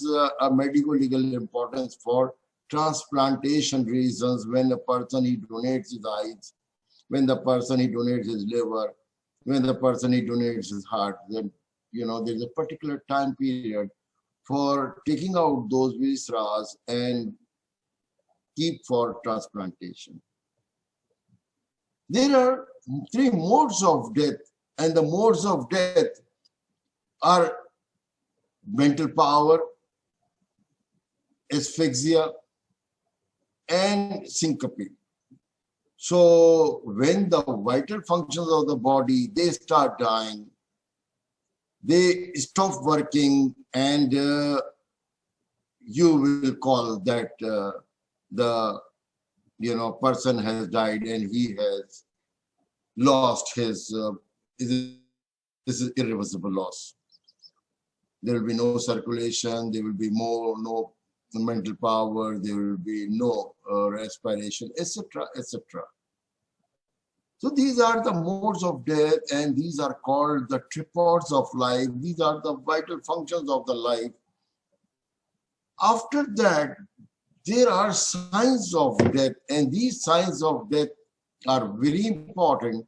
is a medico-legal importance for transplantation reasons. When the person he donates his eyes, when the person he donates his liver, when the person he donates his heart, then there's a particular time period for taking out those viscera and keep for transplantation. There are 3 modes of death, and the modes of death are mental power, asphyxia, and syncope. So when the vital functions of the body, they start dying, they stop working, and you will call that the person has died and he has lost his, this is irreversible loss. There will be no circulation, there will be no mental power, there will be no respiration, etc., etc. So these are the modes of death, and these are called the tripods of life. These are the vital functions of the life. After that, there are signs of death, and these signs of death are very important.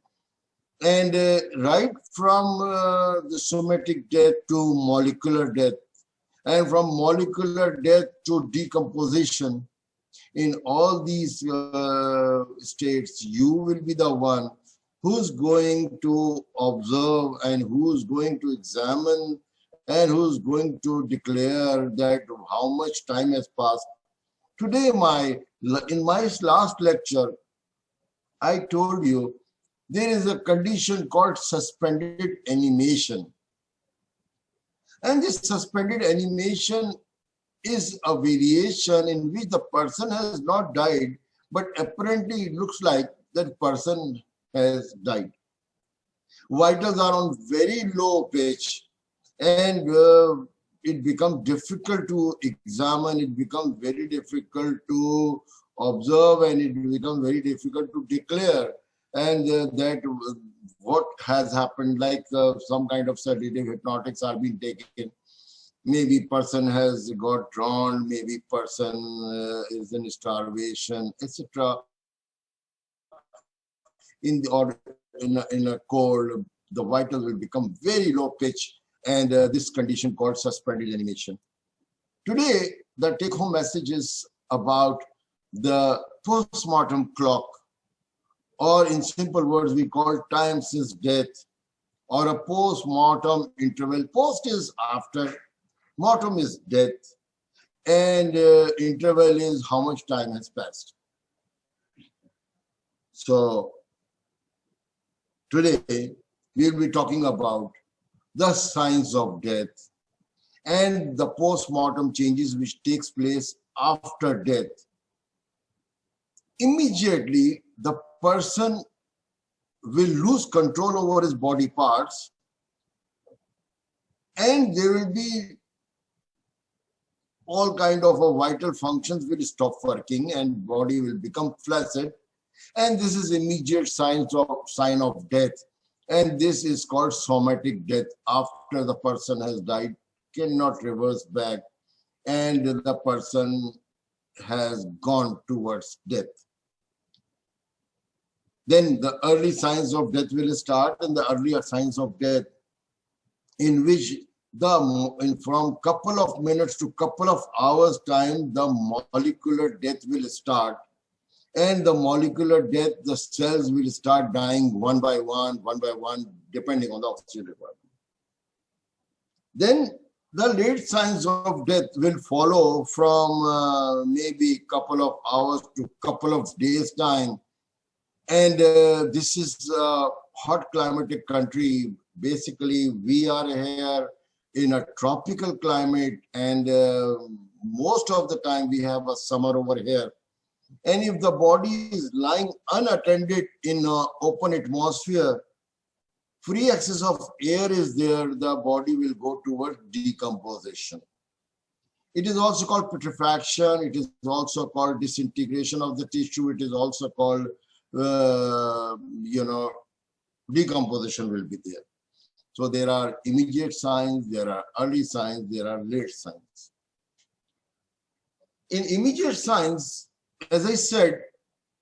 And right from the somatic death to molecular death, and from molecular death to decomposition, in all these states, you will be the one who's going to observe and who's going to examine and who's going to declare that how much time has passed. Today, in my last lecture, I told you there is a condition called suspended animation. And this suspended animation is a variation in which the person has not died, but apparently it looks like that person has died. Vitals are on very low pitch, and it becomes difficult to examine, it becomes very difficult to observe, and it becomes very difficult to declare, and that what has happened, like some kind of sedative hypnotics are being taken. Maybe person has got drawn, maybe person is in starvation, etc. In a cold, the vitals will become very low pitch, and this condition called suspended animation. Today, the take-home message is about the post-mortem clock, or in simple words, we call time since death, or a post-mortem interval. Post is after, mortem is death, and interval is how much time has passed. So today we'll be talking about the signs of death and the post-mortem changes which takes place after death. Immediately, the person will lose control over his body parts, and there will be all kind of vital functions will stop working and body will become flaccid, and this is immediate sign of death, and this is called somatic death. After the person has died, cannot reverse back, and the person has gone towards death. Then the early signs of death will start, and the earlier signs of death, in which from couple of minutes to couple of hours time, the molecular death will start. And the molecular death, the cells will start dying one by one, depending on the oxygen requirement. Then the late signs of death will follow from maybe couple of hours to couple of days time. And this is a hot climatic country. Basically, we are here in a tropical climate, and most of the time we have a summer over here. And if the body is lying unattended in an open atmosphere, free access of air is there, the body will go towards decomposition. It is also called putrefaction. It is also called disintegration of the tissue. It is also called decomposition will be there. So there are immediate signs, there are early signs, there are late signs. In immediate signs, as I said,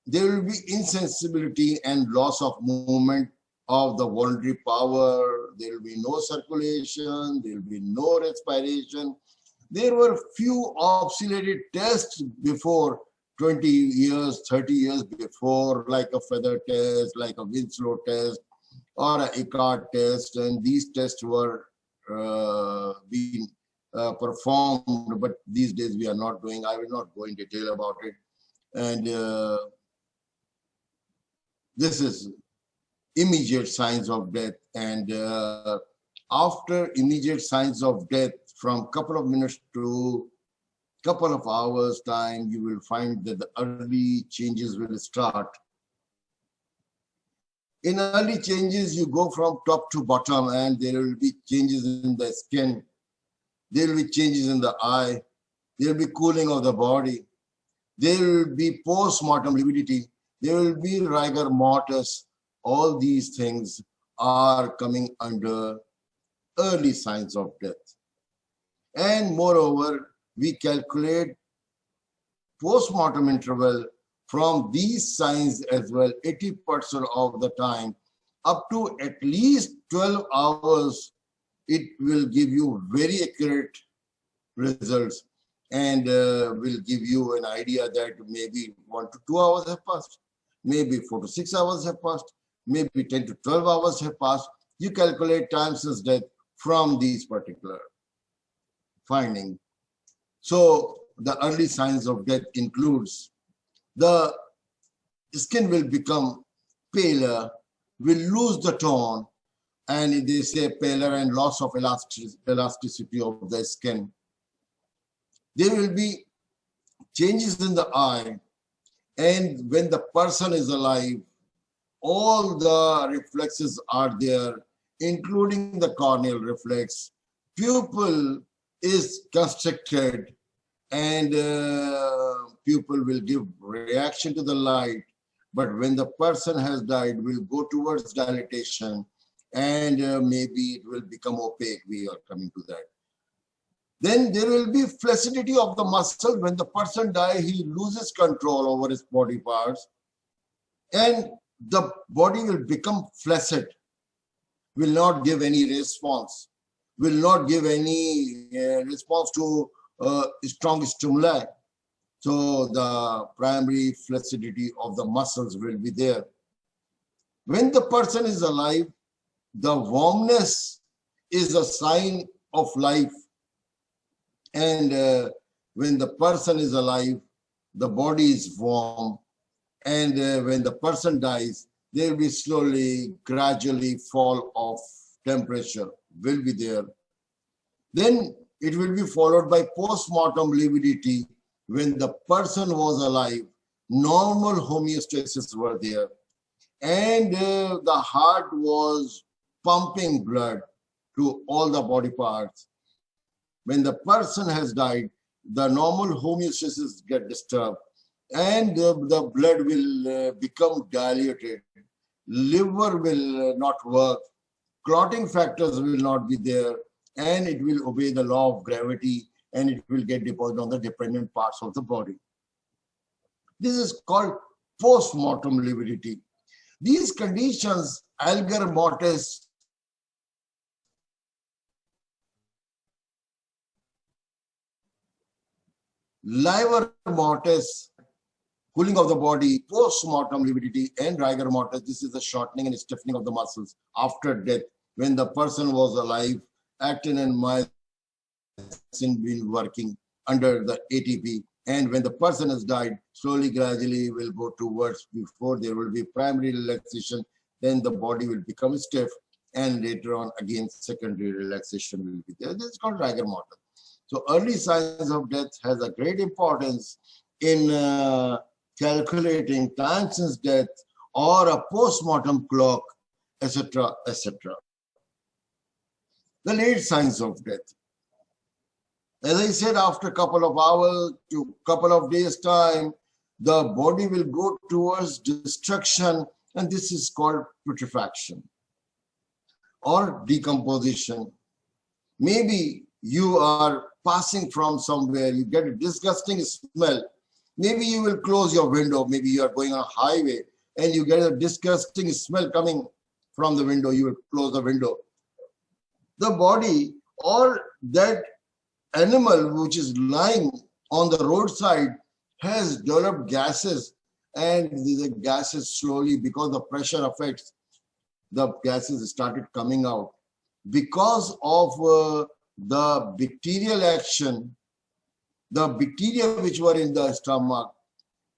there will be insensibility and loss of movement of the voluntary power. There will be no circulation. There will be no respiration. There were few oscillated tests before 20 years, 30 years before, like a feather test, like a Winslow test, or an Eckhart test, and these tests were being performed, but these days we are not doing. I will not go in detail about it. And this is immediate signs of death. And after immediate signs of death, from couple of minutes to couple of hours time, you will find that the early changes will start. In early changes, you go from top to bottom, and there will be changes in the skin. There will be changes in the eye. There will be cooling of the body. There will be post-mortem lividity. There will be rigor mortis. All these things are coming under early signs of death. And moreover, we calculate post-mortem interval from these signs as well, 80% of the time, up to at least 12 hours, it will give you very accurate results, and will give you an idea that maybe 1 to 2 hours have passed, maybe 4 to 6 hours have passed, maybe 10 to 12 hours have passed. You calculate time since death from these particular findings. So the early signs of death includes the skin will become paler, will lose the tone, and they say paler and loss of elasticity of the skin. There will be changes in the eye, and when the person is alive, all the reflexes are there, including the corneal reflex. Pupil is constricted, and pupil will give reaction to the light, but when the person has died, will go towards dilatation, and maybe it will become opaque. We are coming to that. Then there will be flaccidity of the muscle. When the person dies, he loses control over his body parts, and the body will become flaccid, will not give any response, will not give any response to strong stimuli. So the primary flaccidity of the muscles will be there. When the person is alive, the warmness is a sign of life. And when the person is alive, the body is warm. And when the person dies, there will be slowly, gradually fall of temperature will be there. Then it will be followed by post-mortem lividity. When the person was alive, normal homeostasis were there, and the heart was pumping blood to all the body parts. When the person has died, the normal homeostasis get disturbed, and the blood will become diluted. Liver will not work. Clotting factors will not be there, and it will obey the law of gravity, and it will get deposited on the dependent parts of the body. This is called post-mortem lividity. These conditions, alger mortis, livor mortis, cooling of the body, post-mortem lividity, and rigor mortis. This is the shortening and stiffening of the muscles after death. When the person was alive, actin and myosin been working under the ATP, and when the person has died, slowly, gradually will go towards, before there will be primary relaxation, then the body will become stiff, and later on again secondary relaxation will be there. This is called rigor mortis. So early signs of death has a great importance in calculating time since death or a post-mortem clock, etc., etc. The late signs of death. As I said, after a couple of hours to couple of days time, the body will go towards destruction, and this is called putrefaction or decomposition. Maybe you are passing from somewhere, you get a disgusting smell. Maybe you will close your window. Maybe you are going on a highway and you get a disgusting smell coming from the window. You will close the window. The body or that animal which is lying on the roadside has developed gases, and the gases slowly, because the pressure affects, the gases started coming out. Because of the bacterial action, the bacteria which were in the stomach,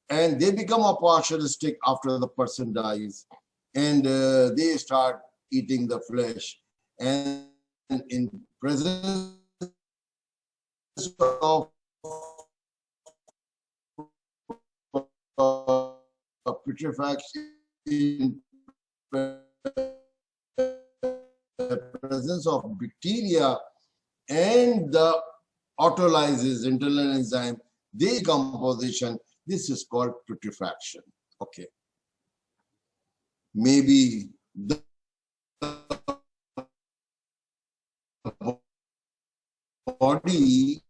and they become opportunistic after the person dies, and they start eating the flesh. And in presence of putrefaction, in presence of bacteria and the autolysis, internal enzyme, decomposition, this is called putrefaction. Okay. Maybe the body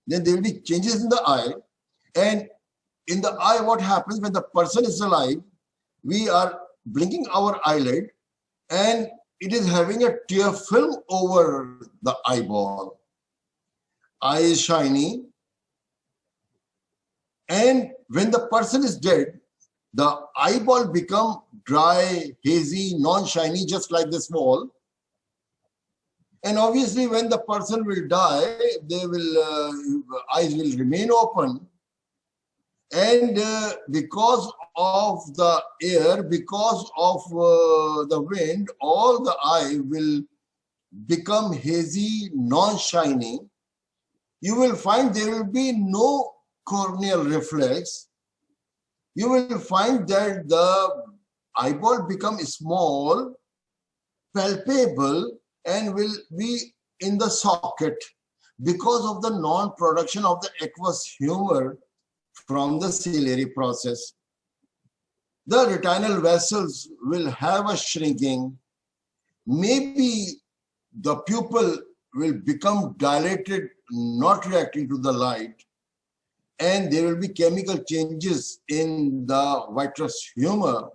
then there will be changes in the eye. And in the eye, what happens when the person is alive, we are blinking our eyelid and it is having a tear film over the eyeball. Eye is shiny. And when the person is dead, the eyeball become dry, hazy, non-shiny, just like this wall. And obviously, when the person will die, they will eyes will remain open. And because of the air, because of the wind, all the eye will become hazy, non-shiny. You will find there will be no corneal reflex. You will find that the eyeball becomes small, palpable, and will be in the socket because of the non-production of the aqueous humor from the ciliary process. The retinal vessels will have a shrinking. Maybe the pupil will become dilated, not reacting to the light, and there will be chemical changes in the vitreous humor,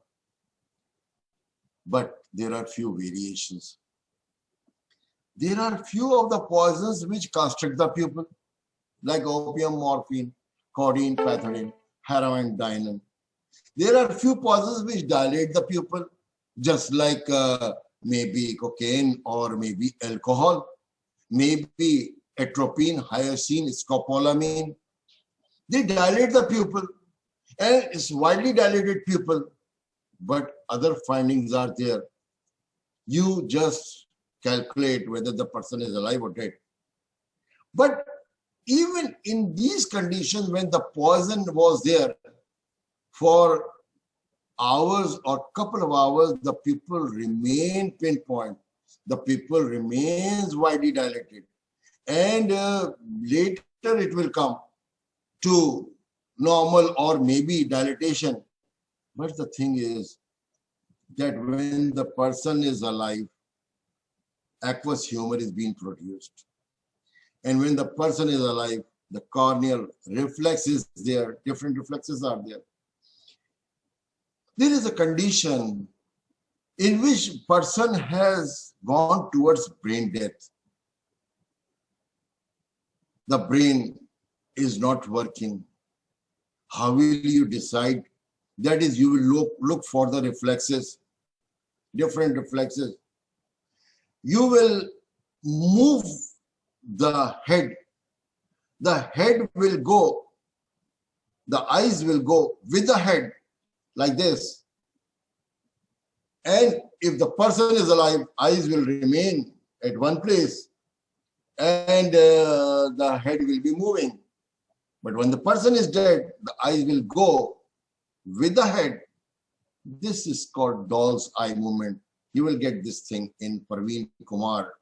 but there are few variations. There are few of the poisons which constrict the pupil, like opium, morphine, codeine, pethidine, heroin, dinon. There are few poisons which dilate the pupil, just like maybe cocaine or maybe alcohol, maybe atropine, hyoscine, scopolamine. They dilate the pupil, and it's widely dilated pupil, but other findings are there. You just calculate whether the person is alive or dead. But even in these conditions, when the poison was there for hours or couple of hours, the pupil remain pinpoint. The pupil remains widely dilated. And later it will come to normal or maybe dilatation. But the thing is that when the person is alive, aqueous humor is being produced. And when the person is alive, the corneal reflex is there, different reflexes are there. There is a condition in which person has gone towards brain death. The brain is not working. How will you decide? That is, you will look for the reflexes, different reflexes. You will move the head. The head will go, the eyes will go with the head like this. And if the person is alive, eyes will remain at one place and the head will be moving. But when the person is dead, the eyes will go with the head. This is called doll's eye movement. You will get this thing in Parveen Kumar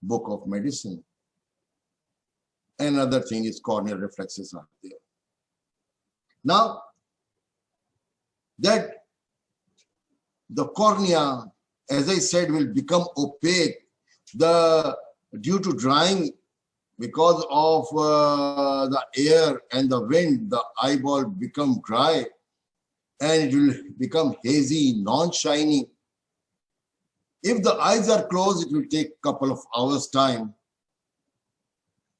book of medicine. Another thing is corneal reflexes are there. Now, that the cornea, as I said, will become opaque due to drying because of the air and the wind. The eyeball become dry and it will become hazy, non-shiny. If the eyes are closed, it will take a couple of hours time.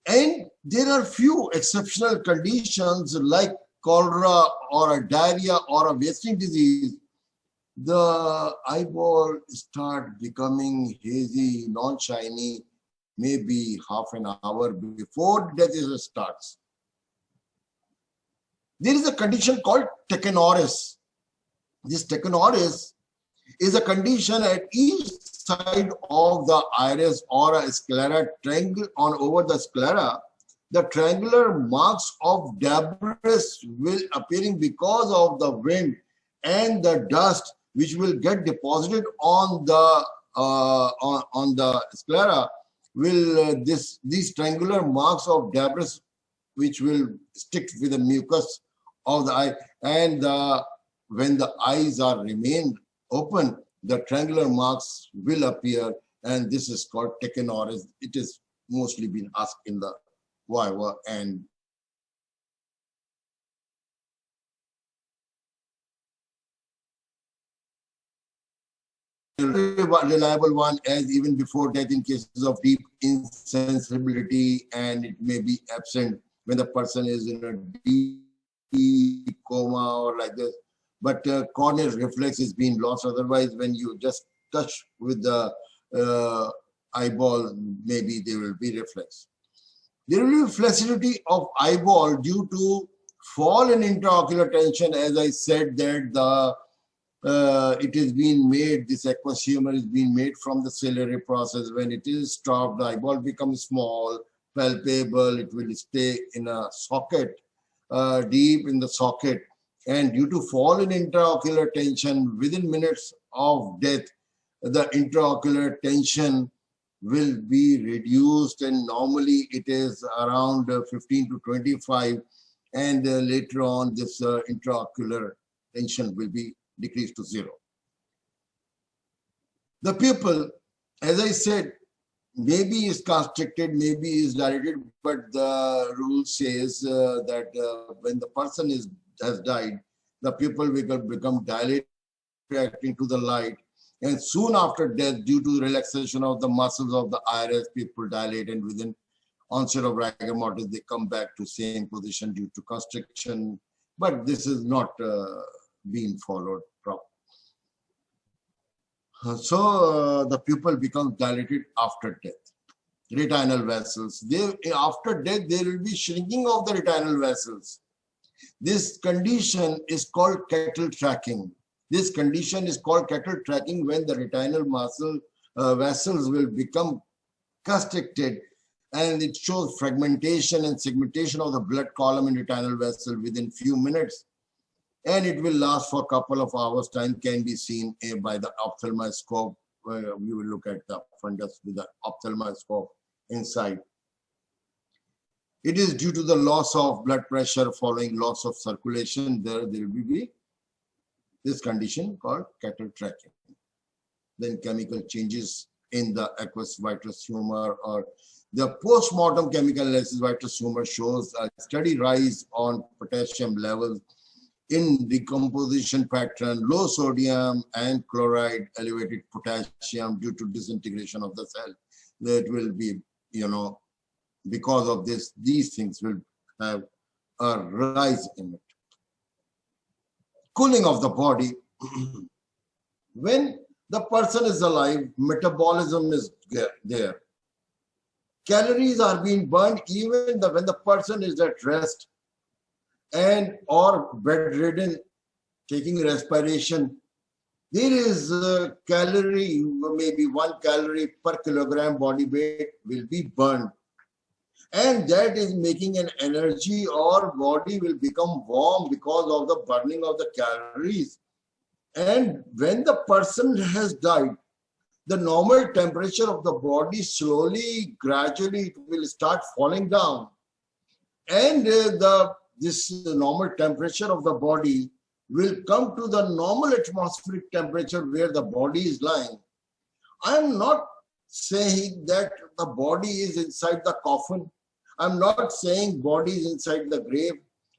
And there are few exceptional conditions like cholera or a diarrhea or a wasting disease. The eyeball start becoming hazy, non-shiny, maybe half an hour before disease starts. There is a condition called tachyonoris. This tachyonoris is a condition at each side of the iris or a sclera triangle on over the sclera. The triangular marks of debris will appearing because of the wind and the dust which will get deposited on the sclera. Will these triangular marks of debris which will stick with the mucus of the eye, and when the eyes are remain open, the triangular marks will appear, and this is called tachyonoris. It is mostly been asked in the Viva and reliable one as even before death in cases of deep insensibility, and it may be absent when the person is in a deep coma or like this. But corneal reflex is being lost. Otherwise, when you just touch with the eyeball, maybe there will be reflex. There will be flaccidity of eyeball due to fall in intraocular tension. As I said that it is being made, this aqueous humor is being made from the ciliary process. When it is stopped, the eyeball becomes small, palpable, it will stay in a socket, deep in the socket. And due to fall in intraocular tension, within minutes of death, the intraocular tension will be reduced, and normally it is around 15 to 25, and later on this intraocular tension will be decreased to zero. The pupil, as I said, maybe is constricted, maybe is dilated, but the rule says that when the person has died, the pupil will become dilated, reacting to the light, and soon after death, due to relaxation of the muscles of the iris, people dilate, and within onset of rigor mortis, they come back to same position due to constriction. But this is not being followed properly. So the pupil becomes dilated after death. Retinal vessels. After death, there will be shrinking of the retinal vessels. This condition is called cattle tracking. This condition is called cattle tracking when the retinal vessels will become constricted, and it shows fragmentation and segmentation of the blood column in retinal vessel within few minutes. And it will last for a couple of hours. Time can be seen by the ophthalmoscope. We will look at the fundus with the ophthalmoscope inside. It is due to the loss of blood pressure following loss of circulation. There will be this condition called cattle tracking. Then chemical changes in the aqueous vitreous humor, or the post-mortem chemical analysis vitreous humor shows a steady rise on potassium levels in decomposition pattern, low sodium and chloride, elevated potassium due to disintegration of the cell. That will be, because of this, these things will have a rise in it. Cooling of the body. When the person is alive, metabolism is there. Calories are being burned even when the person is at rest and or bedridden, taking respiration. There is a calorie, maybe 1 calorie per kilogram body weight will be burned. And that is making an energy, or body will become warm because of the burning of the calories. And when the person has died, the normal temperature of the body slowly, gradually, it will start falling down. And this normal temperature of the body will come to the normal atmospheric temperature where the body is lying. I'm not saying that the body is inside the coffin. I'm not saying body is inside the grave.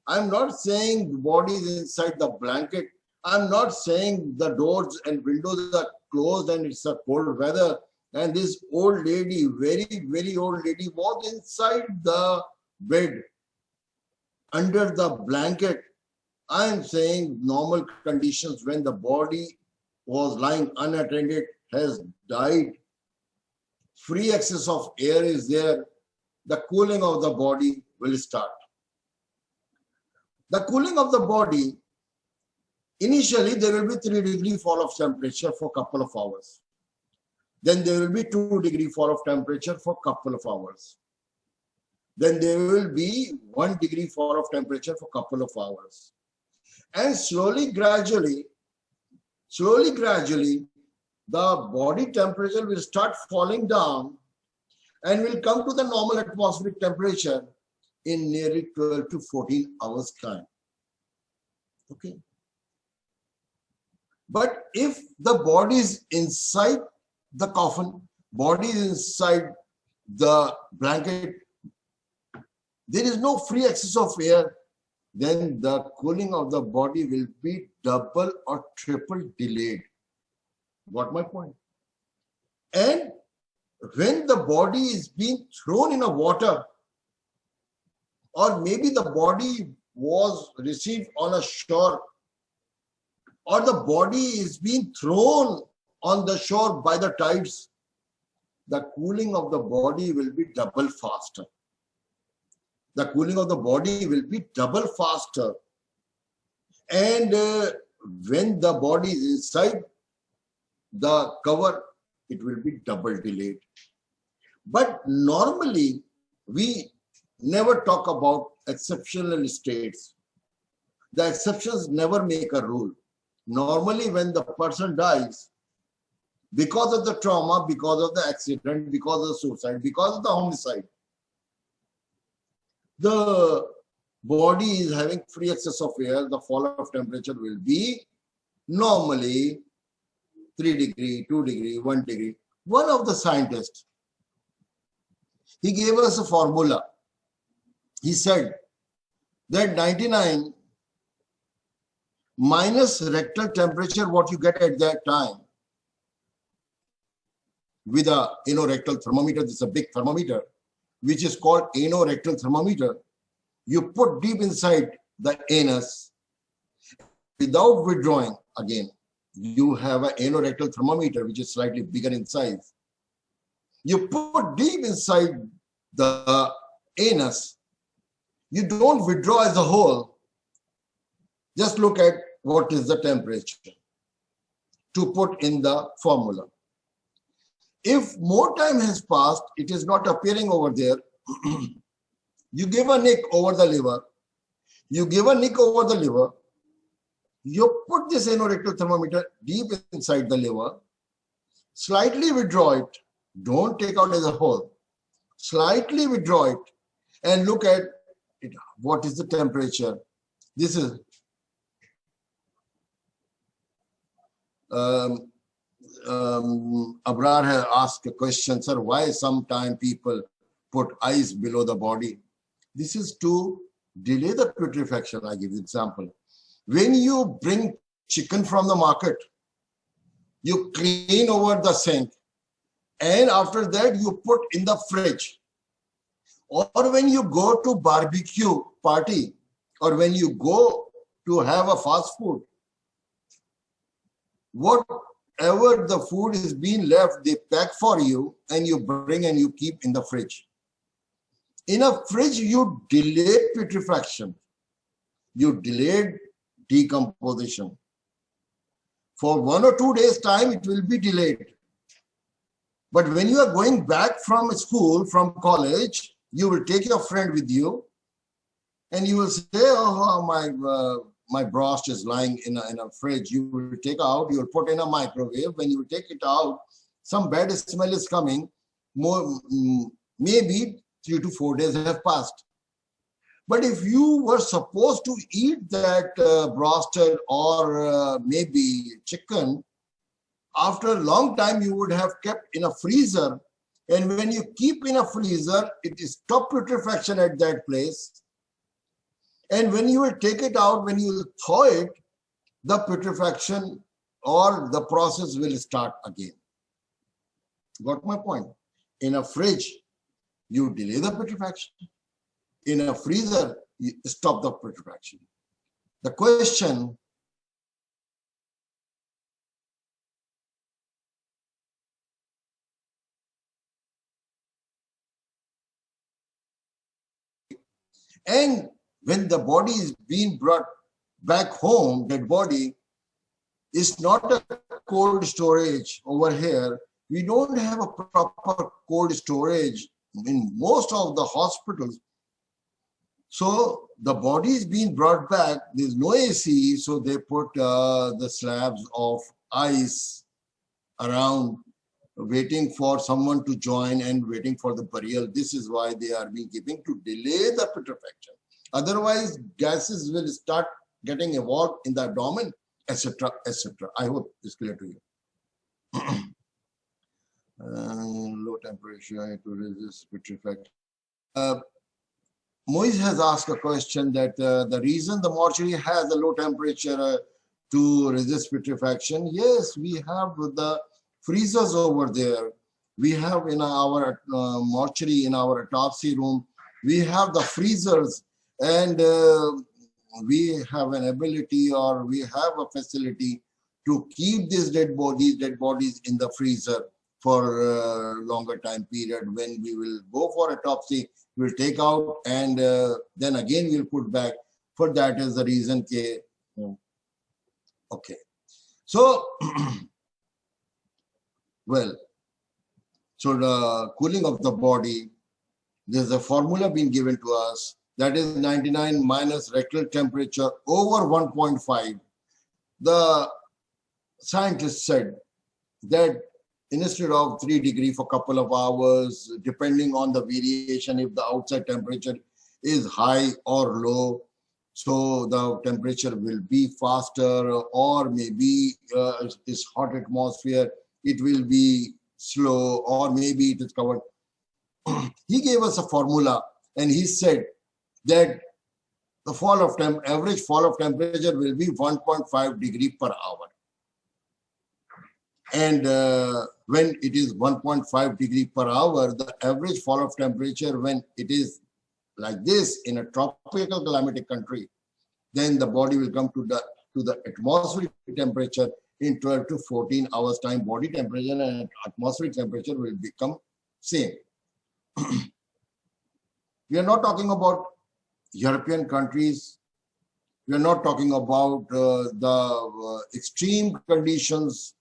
I'm not saying the body is inside the blanket. I'm not saying the doors and windows are closed and it's a cold weather. And this old lady, very, very old lady, was inside the bed, under the blanket. I am saying normal conditions when the body was lying unattended, has died, free access of air is there, the cooling of the body will start. The cooling of the body, initially there will be 3-degree fall of temperature for a couple of hours. Then there will be 2-degree fall of temperature for a couple of hours. Then there will be 1-degree fall of temperature for a couple of hours. And slowly, gradually, the body temperature will start falling down and will come to the normal atmospheric temperature in nearly 12 to 14 hours time. Okay. But if the body is inside the coffin, body is inside the blanket, there is no free access of air, then the cooling of the body will be double or triple delayed. Got my point? And when the body is being thrown in a water, or maybe the body was received on a shore, or the body is being thrown on the shore by the tides, the cooling of the body will be double faster. The cooling of the body will be double faster. And when the body is inside the cover, it will be double delayed. But normally, we never talk about exceptional states. The exceptions never make a rule. Normally, when the person dies, because of the trauma, because of the accident, because of suicide, because of the homicide, the body is having free access of air, the fall of temperature will be normally 3-degree, 2-degree, 1-degree. One of the scientists, he gave us a formula. He said that 99 minus rectal temperature, what you get at that time, with a inorectal thermometer, this is a big thermometer, which is called inorectal thermometer. You put deep inside the anus without withdrawing. Again, you have an inorectal thermometer, which is slightly bigger in size. You put deep inside the anus. You don't withdraw as a whole. Just look at what is the temperature to put in the formula. If more time has passed, it is not appearing over there. You give a nick over the liver. You give a nick over the liver. You put this inorectal thermometer deep inside the liver. Slightly withdraw it. Don't take out as a whole. Slightly withdraw it and look at it. What is the temperature? This is Abrar has asked a question, sir, why sometimes people put ice below the body? This is to delay the putrefaction. I give you an example. When you bring chicken from the market, you clean over the sink, and after that you put in the fridge. Or when you go to barbecue party, or when you go to have a fast food, whatever the food is being left, they pack for you and you bring and you keep in the fridge. In a fridge, you delay putrefaction. You delayed decomposition. For 1 or 2 days' time, it will be delayed. But when you are going back from school, from college, you will take your friend with you and you will say, oh, my broth is lying in a fridge, you will take out, you will put in a microwave. When you take it out, some bad smell is coming. Maybe 3 to 4 days have passed. But if you were supposed to eat that broasted or maybe chicken, after a long time you would have kept in a freezer. And when you keep in a freezer, it is stop putrefaction at that place. And when you will take it out, when you thaw it, the putrefaction or the process will start again. Got my point? In a fridge, you delay the putrefaction. In a freezer, you stop the putrefaction. The question and when the body is being brought back home, that body is not a cold storage over here. We don't have a proper cold storage in most of the hospitals. So the body is being brought back. There's no AC, so they put the slabs of ice around, waiting for someone to join and waiting for the burial. This is why they are being given to delay the putrefaction. Otherwise, gases will start getting evolved in the abdomen, etc., etc. I hope it's clear to you. Low temperature to resist putrefaction. Moise has asked a question that the reason the mortuary has a low temperature to resist putrefaction. Yes, we have the freezers over there. We have in our mortuary, in our autopsy room, we have the freezers, and we have an ability, or we have a facility to keep these dead bodies in the freezer for a longer time period. When we will go for autopsy, we'll take out and then again we'll put back. For that is the reason. Okay. So, well, so the cooling of the body, there's a formula being given to us, that is 99 minus rectal temperature over 1.5. The scientists said that instead of 3 degrees for a couple of hours, depending on the variation, if the outside temperature is high or low, so the temperature will be faster, or maybe this hot atmosphere, it will be slow, or maybe it is covered. He gave us a formula, and he said that the average fall of temperature will be 1.5 degrees per hour. And when it is 1.5 degrees per hour, the average fall of temperature, when it is like this in a tropical climatic country, then the body will come to the atmospheric temperature in 12 to 14 hours time. Body temperature and atmospheric temperature will become same. We are not talking about European countries. We are not talking about the extreme conditions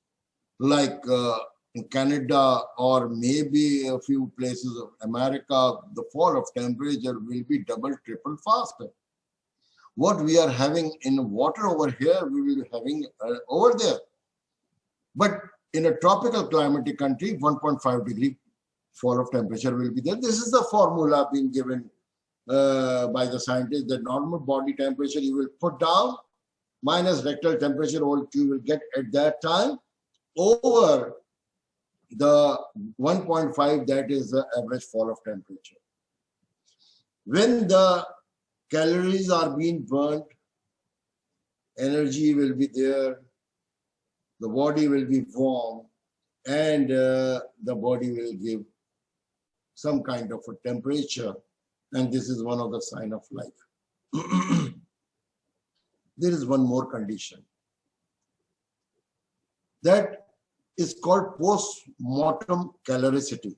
like in Canada or maybe a few places of America. The fall of temperature will be double, triple faster. What we are having in water over here, we will be having over there. But in a tropical climatic country, 1.5 degree fall of temperature will be there. This is the formula being given by the scientists. The normal body temperature you will put down minus rectal temperature, all you will get at that time, over the 1.5, that is the average fall of temperature. When the calories are being burnt, energy will be there, the body will be warm, and the body will give some kind of a temperature, and this is one of the signs of life. There is one more condition that is called post-mortem caloricity.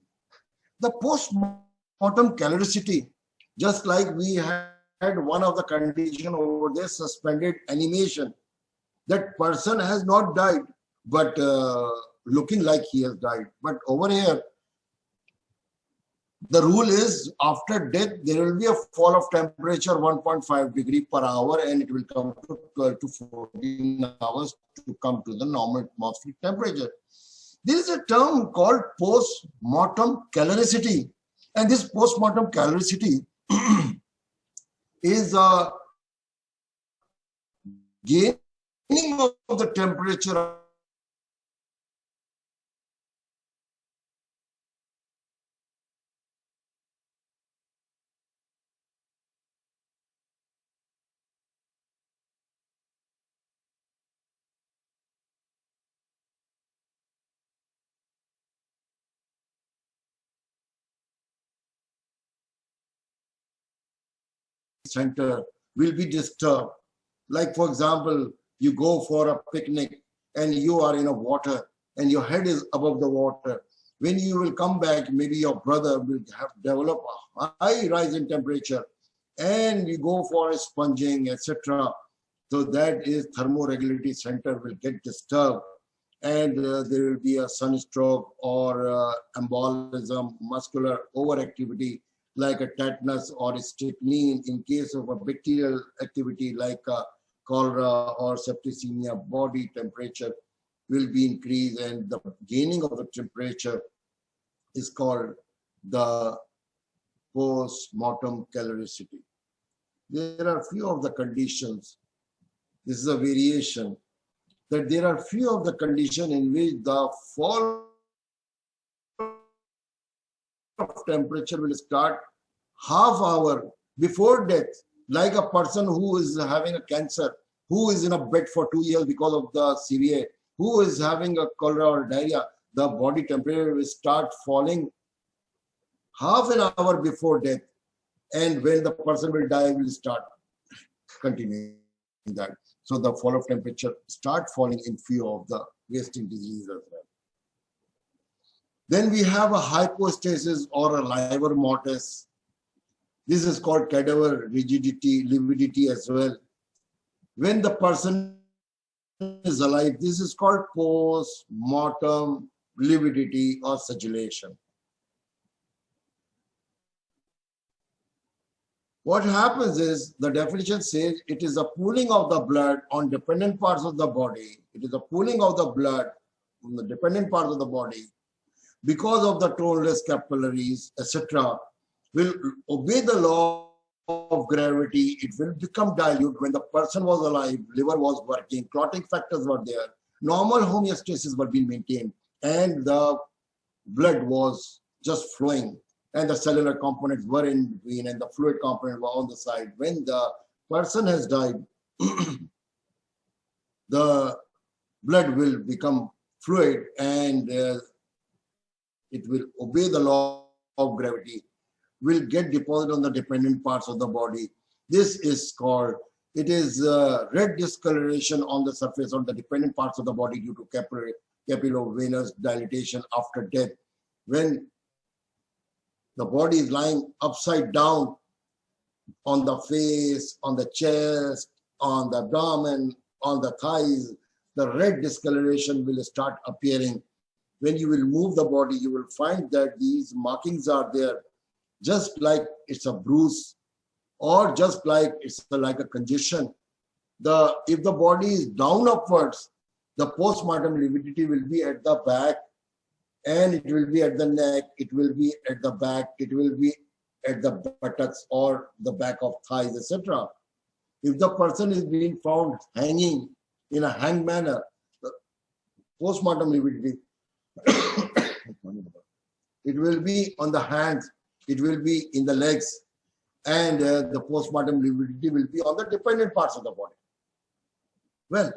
The post-mortem caloricity, just like we had one of the condition over there, suspended animation. That person has not died, but looking like he has died. But over here, The rule is after death, there will be a fall of temperature 1.5 degree per hour, and it will come to 12 to 14 hours to come to the normal atmospheric temperature. There is a term called post-mortem caloricity. And this post-mortem caloricity is a gaining of the temperature center will be disturbed. Like, for example, you go for a picnic and you are in a water and your head is above the water. When you will come back, maybe your brother will have developed a high rise in temperature and you go for a sponging, etc. So that is thermoregulatory center will get disturbed, and there will be a sunstroke or embolism, muscular overactivity like a tetanus or a strychnine. In case of a bacterial activity like cholera or septicemia, body temperature will be increased, and the gaining of the temperature is called the post-mortem caloricity. There are few of the conditions. This is a variation that there are few of the conditions in which the fall of temperature will start half hour before death, like a person who is having a cancer, who is in a bed for 2 years because of the CVA, who is having a cholera or diarrhea. The body temperature will start falling half an hour before death, and when the person will die, will start continuing that. So the fall of temperature start falling in few of the wasting diseases as well. Then we have a hypostasis or a livor mortis. This is called cadaver rigidity, lividity as well. When the person is alive, this is called post-mortem lividity or sedulation. What happens is, the definition says it is a pooling of the blood on dependent parts of the body. It is a pooling of the blood on the dependent parts of the body because of the toneless capillaries, etc. will obey the law of gravity. It will become dilute. When the person was alive, liver was working, clotting factors were there, normal homeostasis were being maintained, and the blood was just flowing, and the cellular components were in between, and the fluid component were on the side. When the person has died, the blood will become fluid, and it will obey the law of gravity, will get deposited on the dependent parts of the body. This is called, it is red discoloration on the surface of the dependent parts of the body due to capillovenous dilatation after death. When the body is lying upside down on the face, on the chest, on the abdomen, on the thighs, the red discoloration will start appearing. When you will move the body, you will find that these markings are there, just like it's a bruise or just like it's like a congestion. If the body is down upwards, the postmortem lividity will be at the back, and it will be at the neck, it will be at the back, it will be at the buttocks or the back of thighs, etc. If the person is being found hanging in a hang manner, the postmortem lividity, it will be on the hands, it will be in the legs, and the postmortem lividity will be on the dependent parts of the body. Well,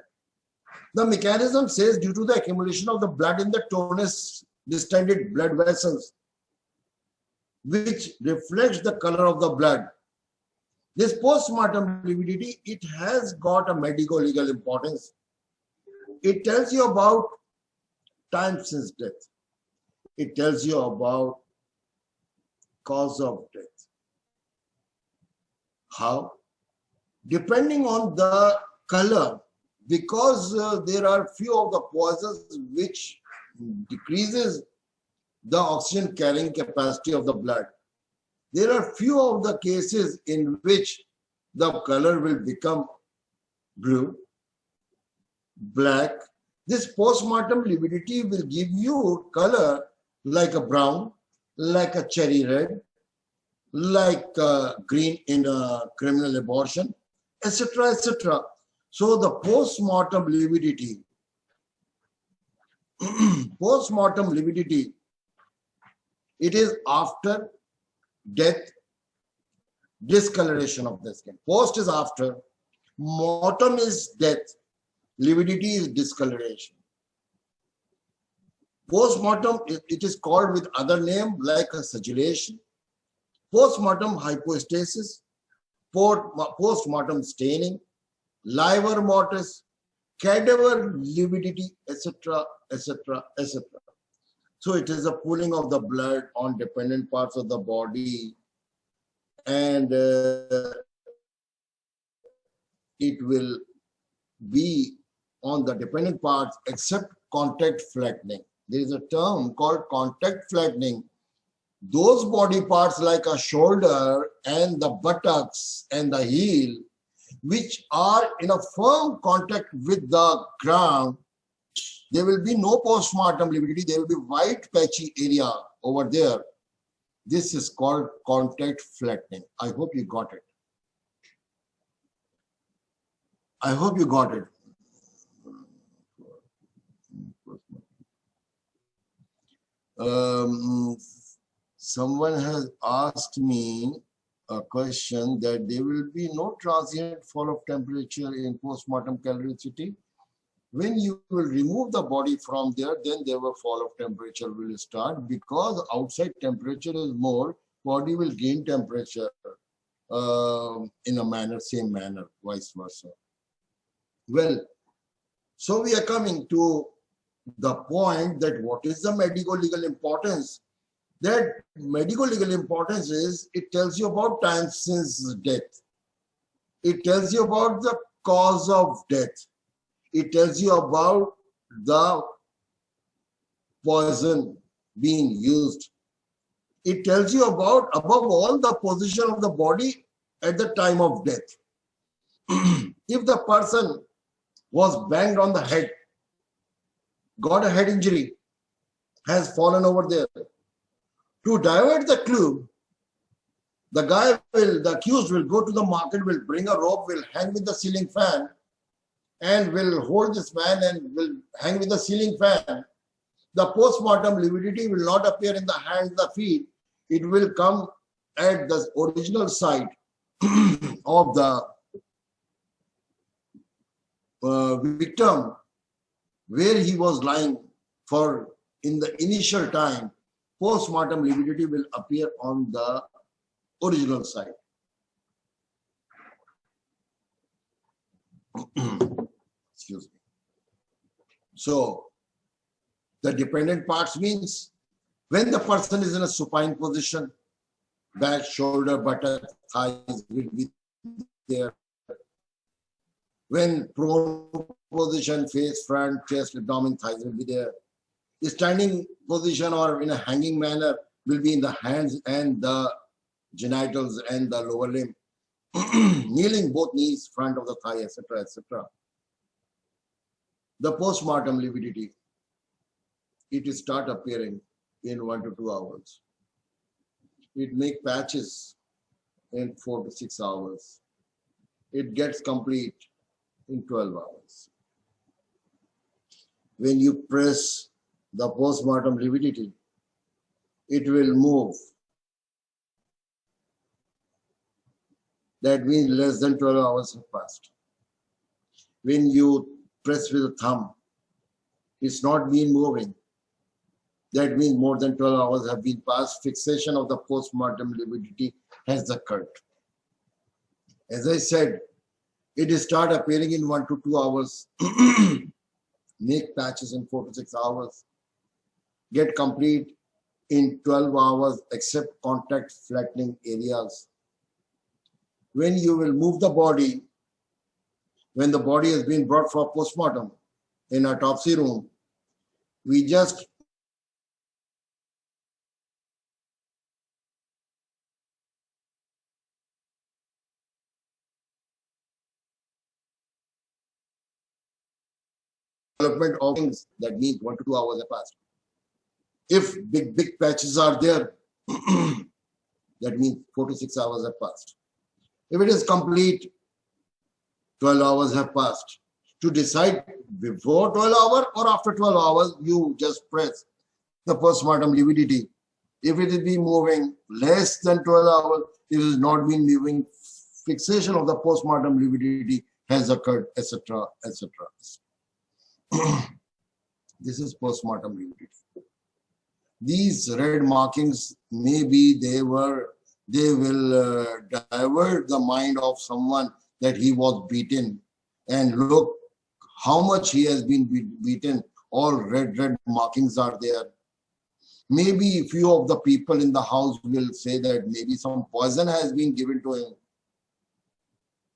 the mechanism says due to the accumulation of the blood in the tonus distended blood vessels, which reflects the color of the blood. This postmortem lividity, it has got a medico-legal importance. It tells you about time since death. It tells you about cause of death. How? Depending on the color, because there are few of the poisons which decreases the oxygen carrying capacity of the blood. There are few of the cases in which the color will become blue, black. This postmortem lividity will give you color like a brown, like a cherry red, like green in a criminal abortion, etc., etc. So the post-mortem lividity, post-mortem lividity, it is after death, discoloration of the skin. Post is after, mortem is death, lividity is discoloration. Post-mortem, it is called with other name like a suggestion, post-mortem hypostasis, post-mortem staining, livor mortis, cadaver lividity, etc., etc., etc. So it is a pooling of the blood on dependent parts of the body, and it will be on the dependent parts except contact flattening. There is a term called contact flattening. Those body parts like a shoulder and the buttocks and the heel, which are in a firm contact with the ground, there will be no postmortem lividity. There will be white patchy area over there. This is called contact flattening. I hope you got it. I hope you got it. Someone has asked me a question that there will be no transient fall of temperature in post-mortem caloricity. When you will remove the body from there, then there will fall of temperature will start, because outside temperature is more, body will gain temperature in a manner, same manner, vice versa. Well, so we are coming to the point that what is the medico-legal importance? That medico-legal importance is, it tells you about time since death. It tells you about the cause of death. It tells you about the poison being used. It tells you about, above all, the position of the body at the time of death. If the person was banged on the head, got a head injury, has fallen over there, to divert the clue, the accused will go to the market, will bring a rope, will hang with the ceiling fan, and will hold this man and will hang with the ceiling fan. The post-mortem lividity will not appear in the hands, the feet. It will come at the original site of the victim, where he was lying for in the initial time. Post-mortem lividity will appear on the original site. Excuse me. So the dependent parts means when the person is in a supine position, back, shoulder, buttock, thighs will be there. When prone position, face, front, chest, abdomen, thighs will be there. The standing position or in a hanging manner will be in the hands and the genitals and the lower limb. Kneeling, both knees, front of the thigh, etc., etc. The post-mortem lividity, it will start appearing in 1 to 2 hours. It makes patches in 4 to 6 hours. It gets complete in 12 hours. When you press the post-mortem lividity, it will move. That means less than 12 hours have passed. When you press with the thumb, it's not been moving. That means more than 12 hours have been passed. Fixation of the post-mortem lividity has occurred. As I said, it will start appearing in 1 to 2 hours, make patches in 4 to 6 hours, get complete in 12 hours except contact flattening areas. When you will move the body, when the body has been brought for post-mortem in autopsy room, we just development of things, that means 1 to 2 hours have passed. If big patches are there, that means 4 to 6 hours have passed. If it is complete, 12 hours have passed. To decide before 12 hours or after 12 hours, you just press the postmortem lividity. If it is been moving less than 12 hours, it has not been moving, fixation of the postmortem lividity has occurred, etc., etc. This is postmortem lividity. These red markings, maybe they will divert the mind of someone that he was beaten, and look how much he has been beaten. All red markings are there. Maybe a few of the people in the house will say that maybe some poison has been given to him.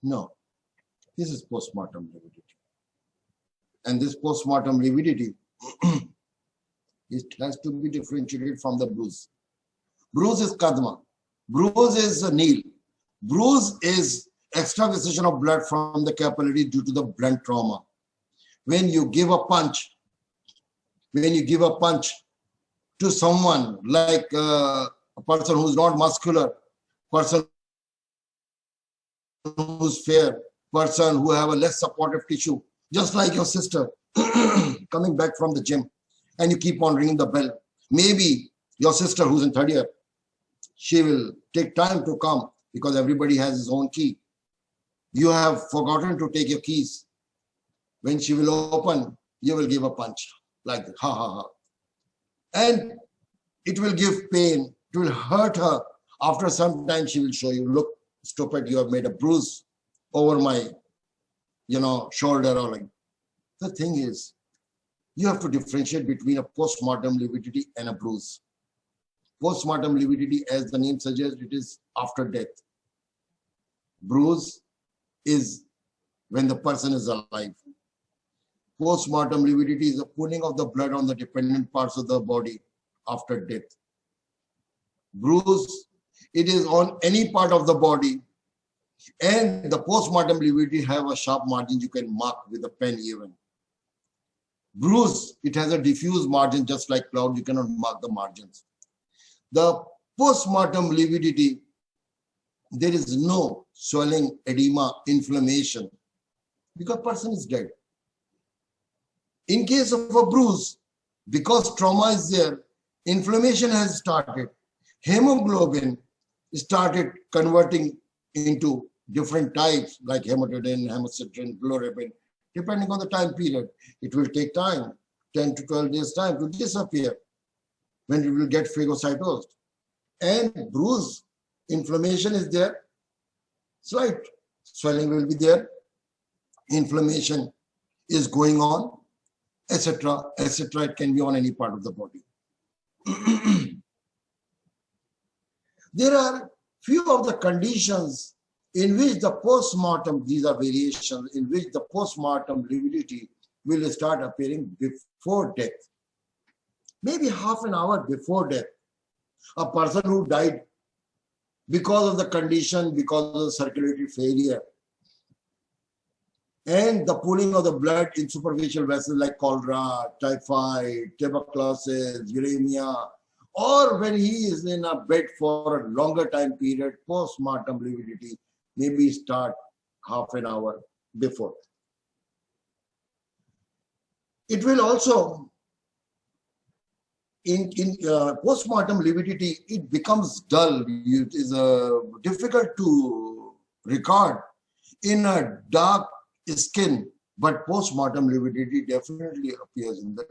No, this is postmortem lividity. And this postmortem lividity, it has to be differentiated from the bruise. Bruise is kadma. Bruise is a kneel. Bruise is extravasation of blood from the capillary due to the blunt trauma. When you give a punch, to someone like a person who's not muscular, person who's fair, person who have a less supportive tissue, just like your sister coming back from the gym, and you keep on ringing the bell. Maybe your sister who's in third year, she will take time to come because everybody has his own key. You have forgotten to take your keys. When she will open, you will give a punch like that, ha ha ha. And it will give pain, it will hurt her. After some time, she will show you, look, stupid, you have made a bruise over my, shoulder or like. The thing is, you have to differentiate between a postmortem lividity and a bruise. Postmortem lividity, as the name suggests, it is after death. Bruise is when the person is alive. Postmortem lividity is a pooling of the blood on the dependent parts of the body after death. Bruise, it is on any part of the body, and the postmortem lividity have a sharp margin you can mark with a pen even. Bruise, it has a diffuse margin just like cloud, you cannot mark the margins. The postmortem lividity, there is no swelling, edema, inflammation, because person is dead. In case of a bruise, because trauma is there, inflammation has started. Hemoglobin started converting into different types like hematidine, hemocitrin, bilirubin, depending on the time period. It will take time, 10 to 12 days time to disappear when it will get phagocytosed. And bruise, inflammation is there, slight swelling will be there, inflammation is going on, etc., etc. It can be on any part of the body. There are few of the conditions in which the postmortem, these are variations, in which the postmortem lividity will start appearing before death. Maybe half an hour before death. A person who died because of the condition, because of the circulatory failure, and the pooling of the blood in superficial vessels like cholera, typhoid, tuberculosis, uremia, or when he is in a bed for a longer time period, postmortem lividity maybe start half an hour before. It will also, in postmortem lividity, it becomes dull. It is difficult to record in a dark skin, but postmortem lividity definitely appears in the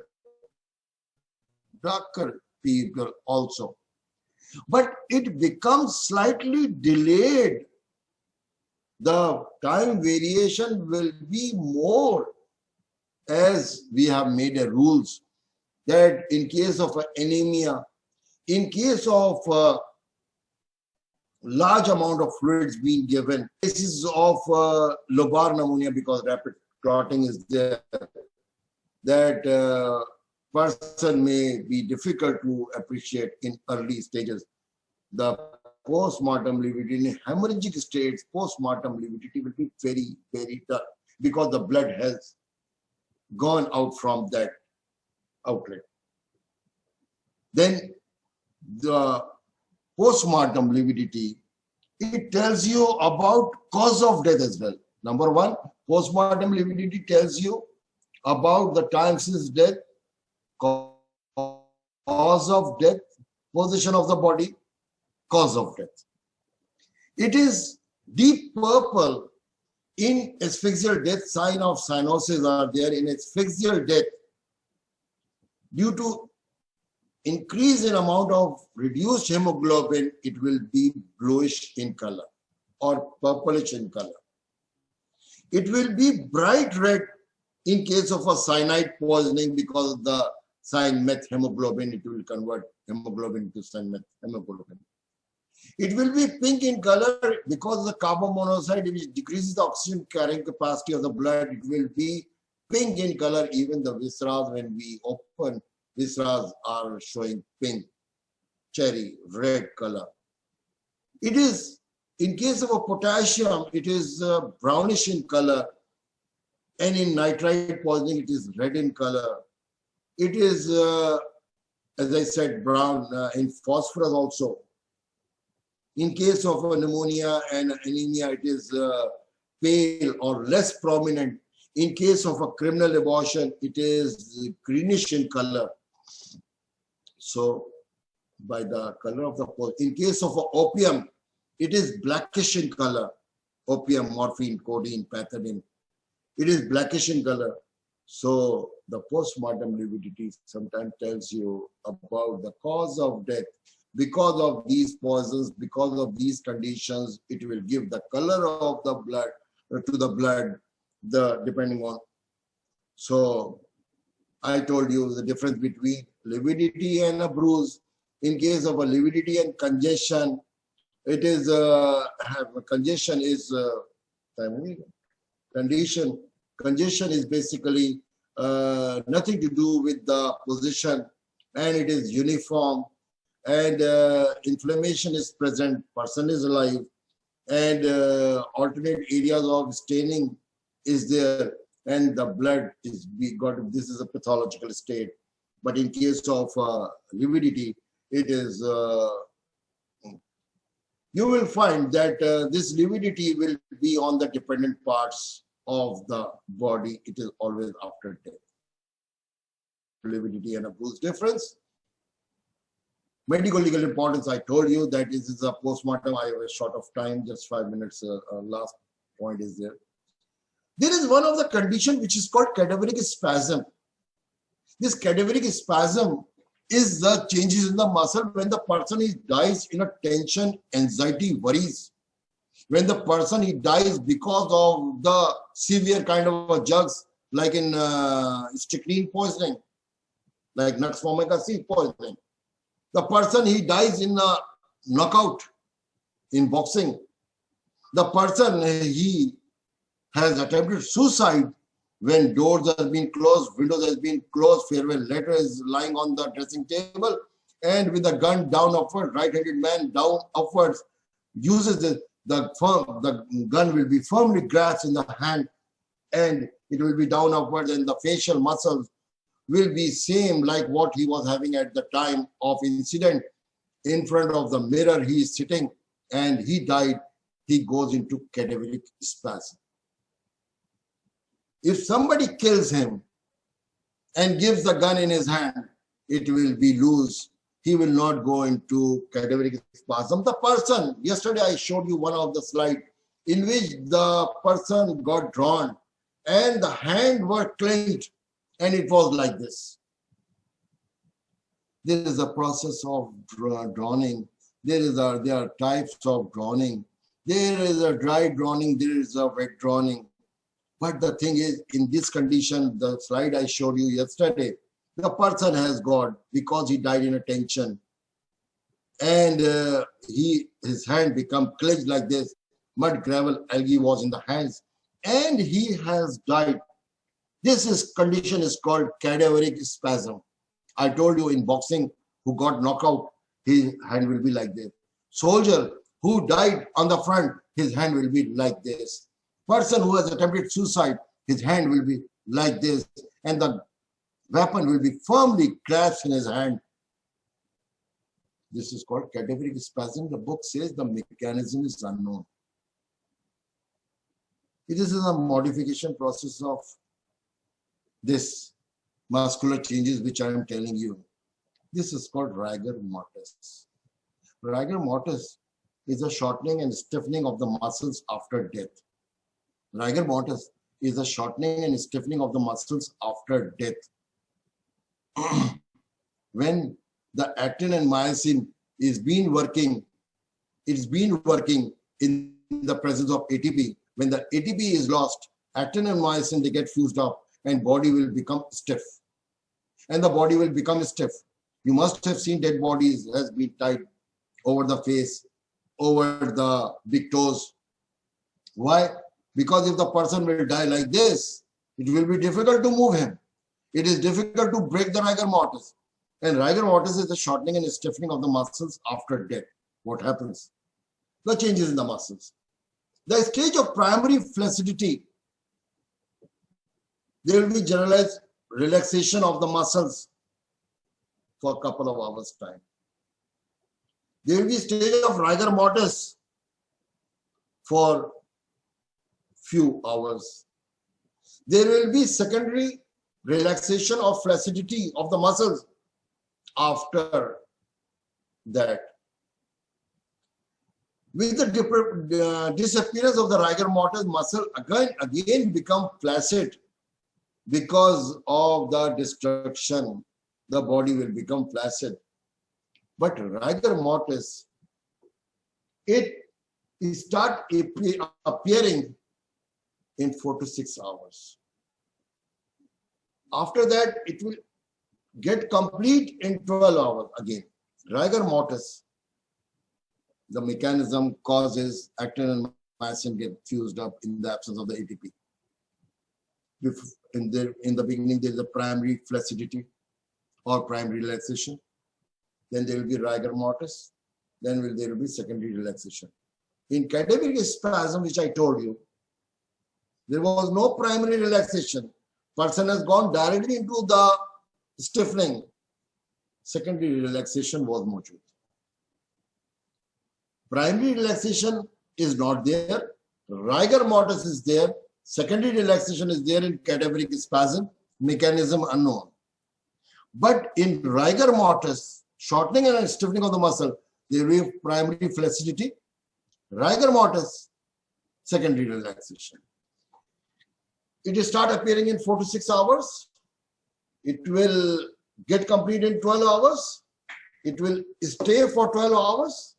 darker people also. But it becomes slightly delayed. The time variation will be more, as we have made a rules that in case of anemia, in case of large amount of fluids being given, cases of lobar pneumonia because rapid clotting is there, that person may be difficult to appreciate in early stages. The postmortem lividity in hemorrhagic states, postmortem lividity will be very, very dull because the blood has gone out from that outlet. Then the post-mortem lividity, it tells you about cause of death as well. Number one, post-mortem lividity tells you about the time since death, cause of death, position of the body, cause of death. It is deep purple in asphyxial death. Sign of cyanosis are there in asphyxial death. Due to increase in amount of reduced hemoglobin, it will be bluish in color or purplish in color. It will be bright red in case of a cyanide poisoning because of the cyan meth hemoglobin. It will convert hemoglobin to cyan meth hemoglobin. It will be pink in color because of the carbon monoxide, which decreases the oxygen carrying capacity of the blood. It will be pink in color. Even the viscera, when we open, viscera are showing pink, cherry, red color. It is, in case of a potassium, it is brownish in color. And in nitrite poisoning, it is red in color. It is, as I said, brown in phosphorus also. In case of pneumonia and anemia, it is pale or less prominent. In case of a criminal abortion, it is greenish in color. So, by the color of the poison. In case of opium, it is blackish in color. Opium, morphine, codeine, pethidine. It is blackish in color. So, the post-mortem lividity sometimes tells you about the cause of death. Because of these poisons, because of these conditions, it will give the color of the blood to the blood, depending on. So, I told you the difference between lividity and a bruise. In case of a lividity and congestion, it is congestion is condition. Congestion is basically nothing to do with the position, and it is uniform. And inflammation is present, person is alive, and alternate areas of staining is there, and the blood is this is a pathological state. But in case of lividity, it is, you will find that this lividity will be on the dependent parts of the body. It is always after death. Lividity and a bruise difference. Medical legal importance, I told you that this is a post-mortem. I was short of time, just 5 minutes. Last point is there. There is one of the condition which is called cadaveric spasm. This cadaveric spasm is the changes in the muscle when the person dies in a tension, anxiety, worries. When the person dies because of the severe kind of drugs, like in strychnine poisoning, like nux vomica seed poisoning. The person dies in a knockout in boxing. The person he has attempted suicide when doors have been closed, windows has been closed, farewell letter is lying on the dressing table, and with the gun down upward, right-handed man down upwards, uses the gun will be firmly grasped in the hand, and it will be down upwards, and the facial muscles will be same like what he was having at the time of incident. In front of the mirror he is sitting and he died. He goes into cadaveric spasm. If somebody kills him and gives the gun in his hand, it will be loose. He will not go into cadaveric spasm. The person, yesterday I showed you one of the slides in which the person got drawn and the hand were clenched. And it was like this. There is a process of drowning. There are types of drowning. There is a dry drowning. There is a wet drowning. But the thing is, in this condition, the slide I showed you yesterday, the person has got, because he died in a tension, and his hand become clenched like this. Mud, gravel, algae was in the hands, and he has died. This condition is called cadaveric spasm. I told you in boxing, who got knocked out, his hand will be like this. Soldier who died on the front, his hand will be like this. Person who has attempted suicide, his hand will be like this. and the weapon will be firmly grasped in his hand. This is called cadaveric spasm. The book says the mechanism is unknown. It is a modification process of this muscular changes which I am telling you. This is called rigor mortis. Rigor mortis is a shortening and stiffening of the muscles after death. Rigor mortis is a shortening and stiffening of the muscles after death. When the actin and myosin is been working, it's been working in the presence of ATP. When the ATP is lost, actin and myosin, they get fused up and body will become stiff. And the body will become stiff. You must have seen dead bodies has been tied over the face, over the big toes. Why? Because if the person will die like this, it will be difficult to move him. It is difficult to break the rigor mortis. And rigor mortis is the shortening and stiffening of the muscles after death. What happens? The changes in the muscles. The stage of primary flaccidity, there will be generalized relaxation of the muscles for a couple of hours time. There will be stage of rigor mortis for few hours. There will be secondary relaxation of flaccidity of the muscles after that. With the disappearance of the rigor mortis, muscle again become flaccid because of the destruction. The body will become flaccid. But rigor mortis, it start appearing in 4 to 6 hours. After that, it will get complete in 12 hours again. Rigor mortis, the mechanism causes actin and myosin get fused up in the absence of the ATP. In the beginning, there is a primary flaccidity or primary relaxation. Then there will be rigor mortis. Then there will be secondary relaxation. In cadaveric spasm, which I told you, there was no primary relaxation. Person has gone directly into the stiffening. Secondary relaxation was mochut. Primary relaxation is not there. Rigor mortis is there. Secondary relaxation is there in cadaveric spasm. Mechanism unknown. But in rigor mortis, shortening and stiffening of the muscle, there will be primary flaccidity. Rigor mortis, secondary relaxation. It will start appearing in 4 to 6 hours. It will get complete in 12 hours. It will stay for 12 hours.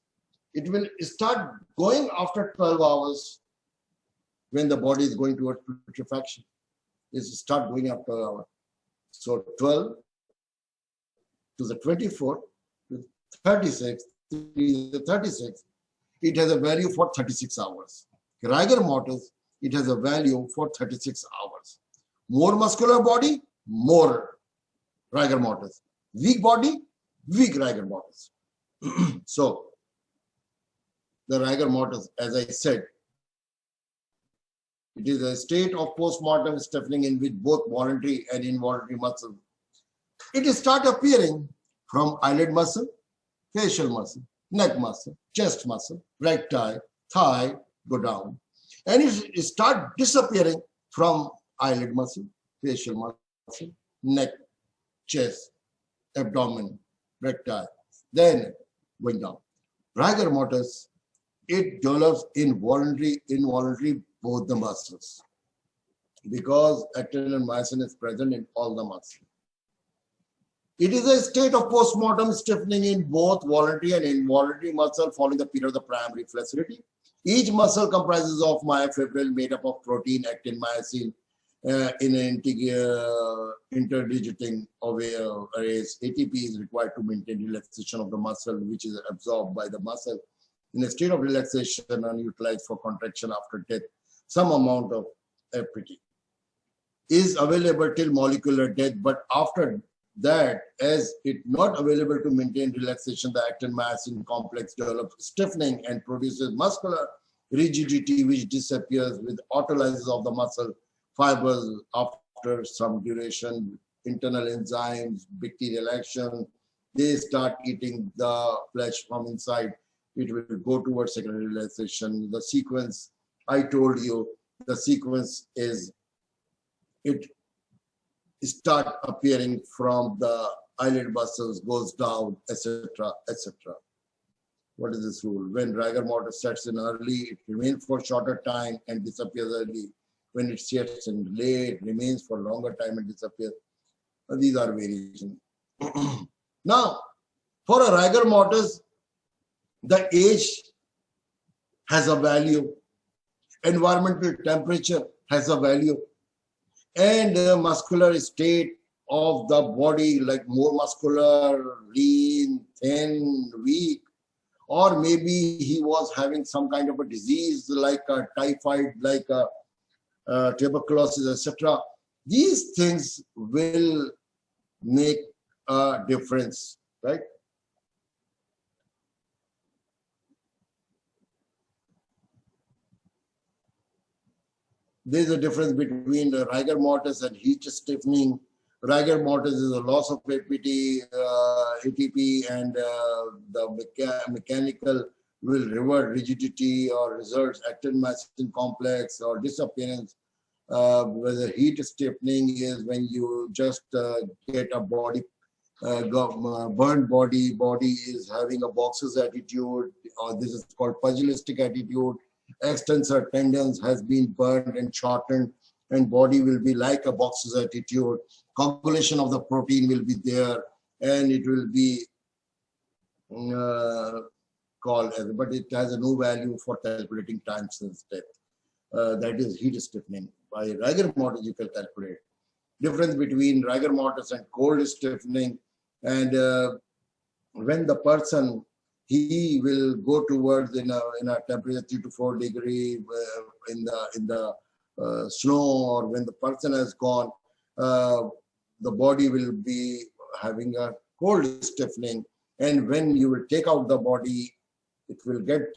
It will start going after 12 hours when the body is going towards putrefaction. It will start going after 12 hours. So 12 to the 24 to 36, to the 36, it has a value for 36 hours. Rigor mortis, it has a value for 36 hours. More muscular body, more rigor mortis. Weak body, weak rigor mortis. So, the rigor mortis, as I said, it is a state of post-mortem stiffening in which both voluntary and involuntary muscles. It will start appearing from eyelid muscle, facial muscle, neck muscle, chest muscle, recti, thigh, go down. And it start disappearing from eyelid muscle, facial muscle, neck, chest, abdomen, recti, then going down. Rigor mortis, it develops involuntary, both the muscles because actin and myosin is present in all the muscles. It is a state of post-mortem stiffening in both voluntary and involuntary muscle following the period of the primary flaccidity. Each muscle comprises of myofibril made up of protein, actin, myosin in an interdigiting arrays. ATP is required to maintain relaxation of the muscle, which is absorbed by the muscle. In a state of relaxation and utilized for contraction after death, some amount of APT is available till molecular death, but after that, as it not available to maintain relaxation, the actin myosin complex develops stiffening and produces muscular rigidity, which disappears with autolysis of the muscle fibers after after some duration, internal enzymes, bacterial action, they start eating the flesh from inside. It will go towards secondary relaxation. The sequence, I told you, the sequence is it start appearing from the eyelid muscles, goes down, etc., etc. What is this rule? When rigor mortis sets in early, it remains for shorter time and disappears early. When it sets in late, remains for longer time and disappears. These are variations. Now, for a rigor mortis, the age has a value, environmental temperature has a value, and the muscular state of the body, like more muscular, lean, thin, weak, or maybe he was having some kind of a disease like a typhoid, like a tuberculosis, etc. These things will make a difference, right? There's a difference between the rigor mortis and heat stiffening. Rigor mortis is a loss of ATP, and the mechanical will revert rigidity or results actin-myosin complex or disappearance. Whether heat stiffening is when you just get a body, burnt body is having a boxer's attitude, or this is called pugilistic attitude. Extensor tendons has been burned and shortened, and body will be like a boxer's attitude. Coagulation of the protein will be there, and it will be called as, but it has a no value for calculating time since death. That is heat stiffening. By rigor mortis, you can calculate. Difference between rigor mortis and cold stiffening, and when the person, he will go towards in a temperature 3 to 4 degree in the snow, or when the person has gone, the body will be having a cold stiffening, and when you will take out the body, it will get